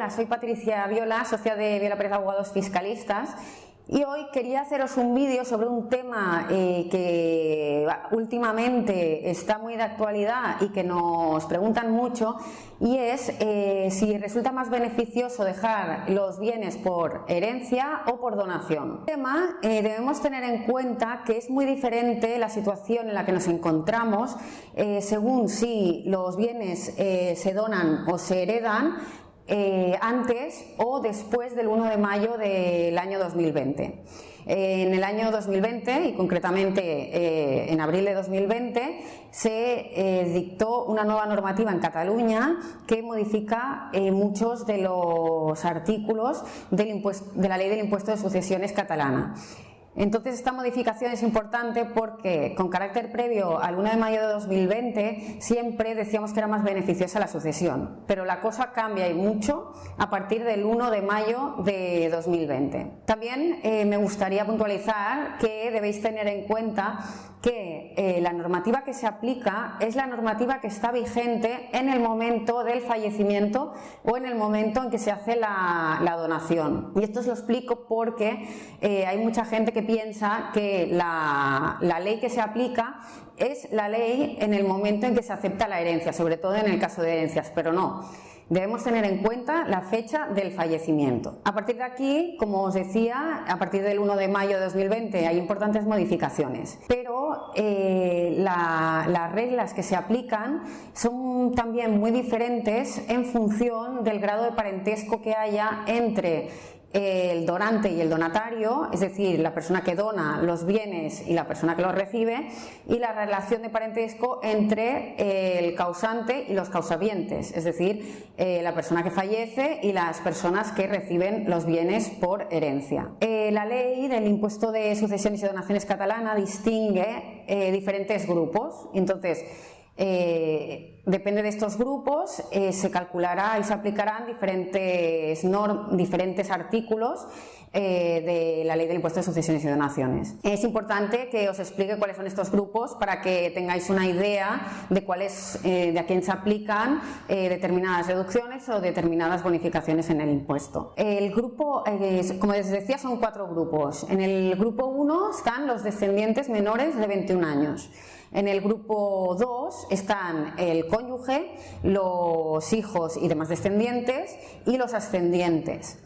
Hola, soy Patricia Viola, socia de Viola Pérez Abogados Fiscalistas, y hoy quería haceros un vídeo sobre un tema que últimamente está muy de actualidad y que nos preguntan mucho, y es si resulta más beneficioso dejar los bienes por herencia o por donación. El tema debemos tener en cuenta que es muy diferente la situación en la que nos encontramos según si los bienes se donan o se heredan antes o después del 1 de mayo del año 2020. En el año 2020 y concretamente en abril de 2020 se dictó una nueva normativa en Cataluña que modifica muchos de los artículos de la ley del impuesto de sucesiones catalana. Entonces, esta modificación es importante porque, con carácter previo al 1 de mayo de 2020, siempre decíamos que era más beneficiosa la sucesión, pero la cosa cambia y mucho a partir del 1 de mayo de 2020. También me gustaría puntualizar que debéis tener en cuenta que la normativa que se aplica es la normativa que está vigente en el momento del fallecimiento o en el momento en que se hace la donación. Y esto os lo explico porque hay mucha gente que piensa que la ley que se aplica es la ley en el momento en que se acepta la herencia, sobre todo en el caso de herencias, pero no. Debemos tener en cuenta la fecha del fallecimiento. A partir de aquí, como os decía, a partir del 1 de mayo de 2020 hay importantes modificaciones, pero las reglas que se aplican son también muy diferentes en función del grado de parentesco que haya entre el donante y el donatario, es decir, la persona que dona los bienes y la persona que los recibe, y la relación de parentesco entre el causante y los causavientes, es decir, la persona que fallece y las personas que reciben los bienes por herencia. La ley del impuesto de sucesiones y donaciones catalana distingue diferentes grupos. Entonces, depende de estos grupos, se calculará y se aplicarán diferentes artículos de la ley del impuesto de sucesiones y donaciones. Es importante que os explique cuáles son estos grupos para que tengáis una idea de de a quién se aplican determinadas reducciones o determinadas bonificaciones en el impuesto. El grupo, como les decía, son 4 grupos. En el grupo 1 están los descendientes menores de 21 años. En el grupo 2 están el cónyuge, los hijos y demás descendientes y los ascendientes.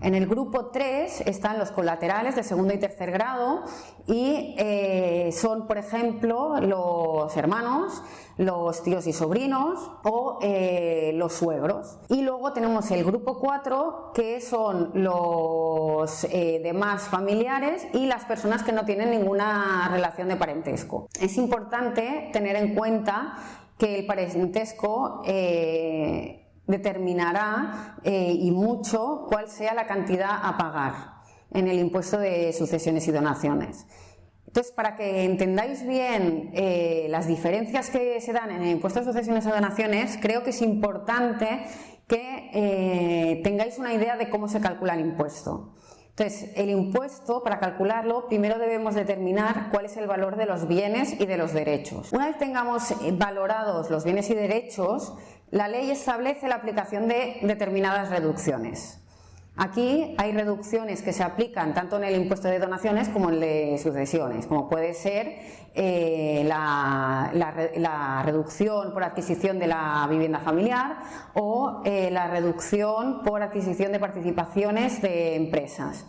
En el grupo 3 están los colaterales de segundo y tercer grado y son, por ejemplo, los hermanos, los tíos y sobrinos o los suegros. Y luego tenemos el grupo 4, que son los demás familiares y las personas que no tienen ninguna relación de parentesco. Es importante tener en cuenta que el parentesco determinará y mucho cuál sea la cantidad a pagar en el impuesto de sucesiones y donaciones. Entonces, para que entendáis bien las diferencias que se dan en el impuesto de sucesiones y donaciones, creo que es importante que tengáis una idea de cómo se calcula el impuesto. Entonces, el impuesto, para calcularlo, primero debemos determinar cuál es el valor de los bienes y de los derechos. Una vez tengamos valorados los bienes y derechos, la ley establece la aplicación de determinadas reducciones. Aquí hay reducciones que se aplican tanto en el impuesto de donaciones como en el de sucesiones, como puede ser la reducción por adquisición de la vivienda familiar o la reducción por adquisición de participaciones de empresas.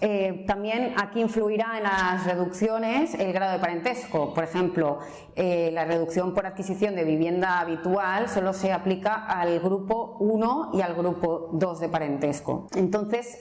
También aquí influirá en las reducciones el grado de parentesco. Por ejemplo, la reducción por adquisición de vivienda habitual solo se aplica al grupo 1 y al grupo 2 de parentesco. Entonces,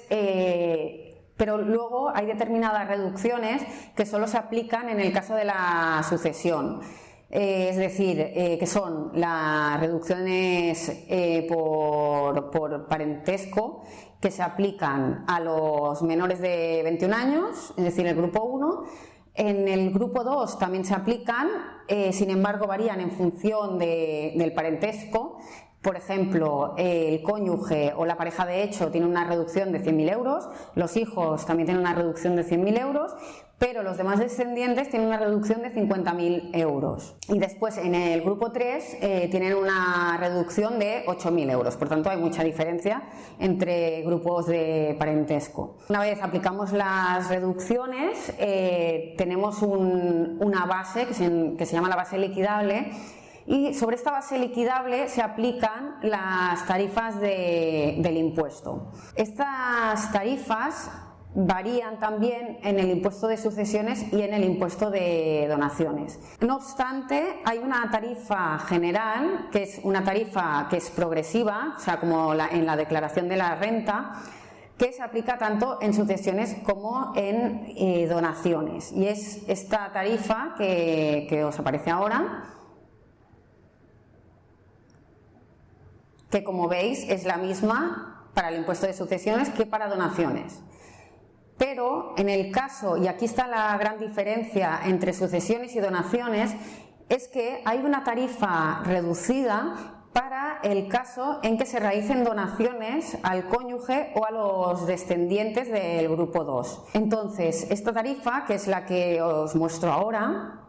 pero luego hay determinadas reducciones que solo se aplican en el caso de la sucesión. Es decir, que son las reducciones por parentesco que se aplican a los menores de 21 años, es decir, el grupo 1. En el grupo 2 también se aplican, sin embargo varían en función del parentesco, Por ejemplo, el cónyuge o la pareja de hecho tiene una reducción de 100.000 euros, los hijos también tienen una reducción de 100.000 euros, pero los demás descendientes tienen una reducción de 50.000 euros. Y después en el grupo 3 tienen una reducción de 8.000 euros, por tanto hay mucha diferencia entre grupos de parentesco. Una vez aplicamos las reducciones, tenemos una base que se llama la base liquidable, y sobre esta base liquidable se aplican las tarifas del impuesto. Estas tarifas varían también en el impuesto de sucesiones y en el impuesto de donaciones. No obstante, hay una tarifa general, que es una tarifa que es progresiva, o sea, como en la declaración de la renta, que se aplica tanto en sucesiones como en donaciones. Y es esta tarifa que os aparece ahora, que como veis es la misma para el impuesto de sucesiones que para donaciones. Pero en el caso, y aquí está la gran diferencia entre sucesiones y donaciones, es que hay una tarifa reducida para el caso en que se realicen donaciones al cónyuge o a los descendientes del grupo 2. Entonces, esta tarifa, que es la que os muestro ahora,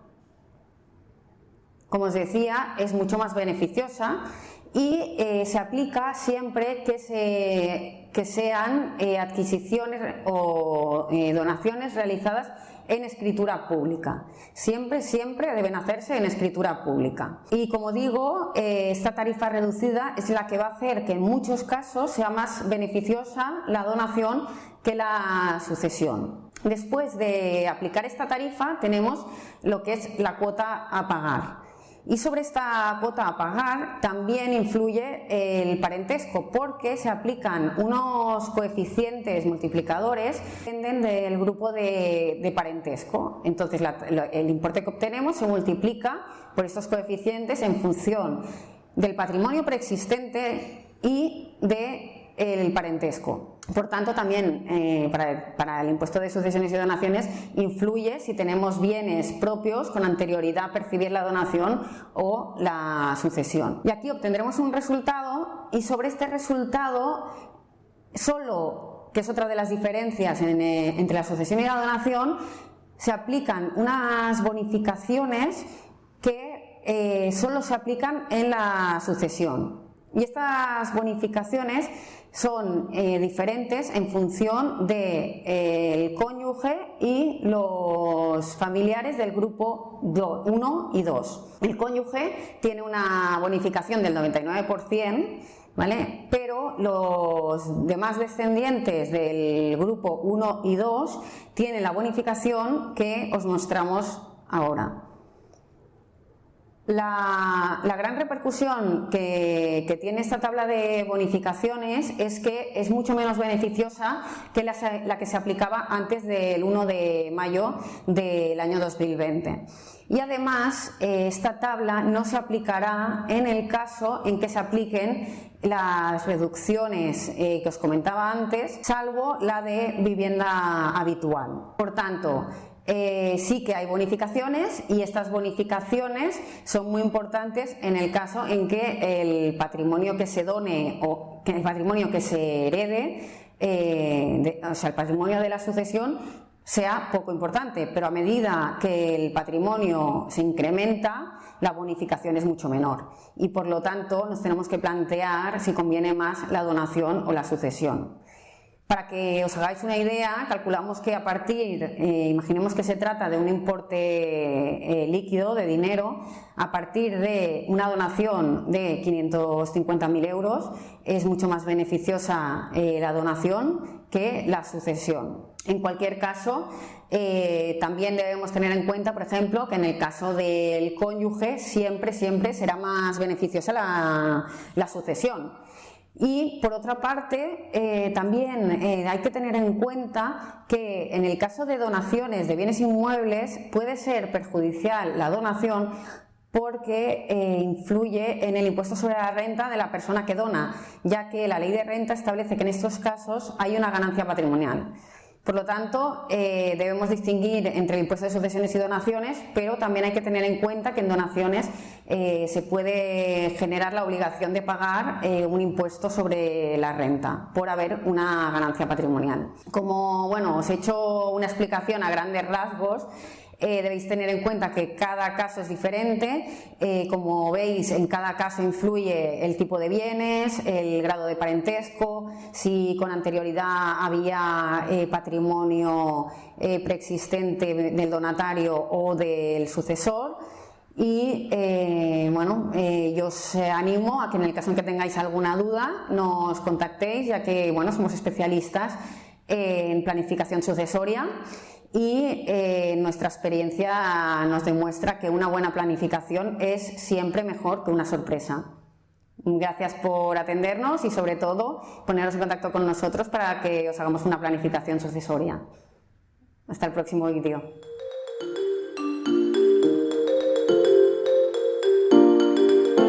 como os decía, es mucho más beneficiosa y se aplica siempre que sean adquisiciones o donaciones realizadas en escritura pública. Siempre deben hacerse en escritura pública. Y como digo, esta tarifa reducida es la que va a hacer que en muchos casos sea más beneficiosa la donación que la sucesión. Después de aplicar esta tarifa tenemos lo que es la cuota a pagar. Y sobre esta cuota a pagar también influye el parentesco, porque se aplican unos coeficientes multiplicadores que dependen del grupo de parentesco. Entonces el importe que obtenemos se multiplica por estos coeficientes en función del patrimonio preexistente y del parentesco. Por tanto, también para el impuesto de sucesiones y donaciones influye si tenemos bienes propios con anterioridad a percibir la donación o la sucesión. Y aquí obtendremos un resultado, y sobre este resultado, solo, que es otra de las diferencias entre la sucesión y la donación, se aplican unas bonificaciones que solo se aplican en la sucesión. Y estas bonificaciones son diferentes en función del cónyuge y los familiares del grupo 1 y 2. El cónyuge tiene una bonificación del 99%, ¿vale? Pero los demás descendientes del grupo 1 y 2 tienen la bonificación que os mostramos ahora. La gran repercusión que tiene esta tabla de bonificaciones es que es mucho menos beneficiosa que la que se aplicaba antes del 1 de mayo del año 2020. Y además, esta tabla no se aplicará en el caso en que se apliquen las reducciones que os comentaba antes, salvo la de vivienda habitual. Por tanto, sí que hay bonificaciones, y estas bonificaciones son muy importantes en el caso en que el patrimonio que se done o que el patrimonio que se herede, o sea, el patrimonio de la sucesión, sea poco importante, pero a medida que el patrimonio se incrementa, la bonificación es mucho menor, y por lo tanto nos tenemos que plantear si conviene más la donación o la sucesión. Para que os hagáis una idea, calculamos que a partir, imaginemos que se trata de un importe líquido de dinero, a partir de una donación de 550.000 euros, es mucho más beneficiosa la donación que la sucesión. En cualquier caso, también debemos tener en cuenta, por ejemplo, que en el caso del cónyuge siempre será más beneficiosa la sucesión. Y por otra parte, también hay que tener en cuenta que en el caso de donaciones de bienes inmuebles puede ser perjudicial la donación, porque influye en el impuesto sobre la renta de la persona que dona, ya que la ley de renta establece que en estos casos hay una ganancia patrimonial. Por lo tanto, debemos distinguir entre el impuesto de sucesiones y donaciones, pero también hay que tener en cuenta que en donaciones se puede generar la obligación de pagar un impuesto sobre la renta por haber una ganancia patrimonial. Como os he hecho una explicación a grandes rasgos, debéis tener en cuenta que cada caso es diferente. Como veis, en cada caso influye el tipo de bienes, el grado de parentesco, si con anterioridad había patrimonio preexistente del donatario o del sucesor. Y yo os animo a que en el caso en que tengáis alguna duda nos contactéis, ya que somos especialistas en planificación sucesoria. Y nuestra experiencia nos demuestra que una buena planificación es siempre mejor que una sorpresa. Gracias por atendernos y sobre todo poneros en contacto con nosotros para que os hagamos una planificación sucesoria. Hasta el próximo vídeo.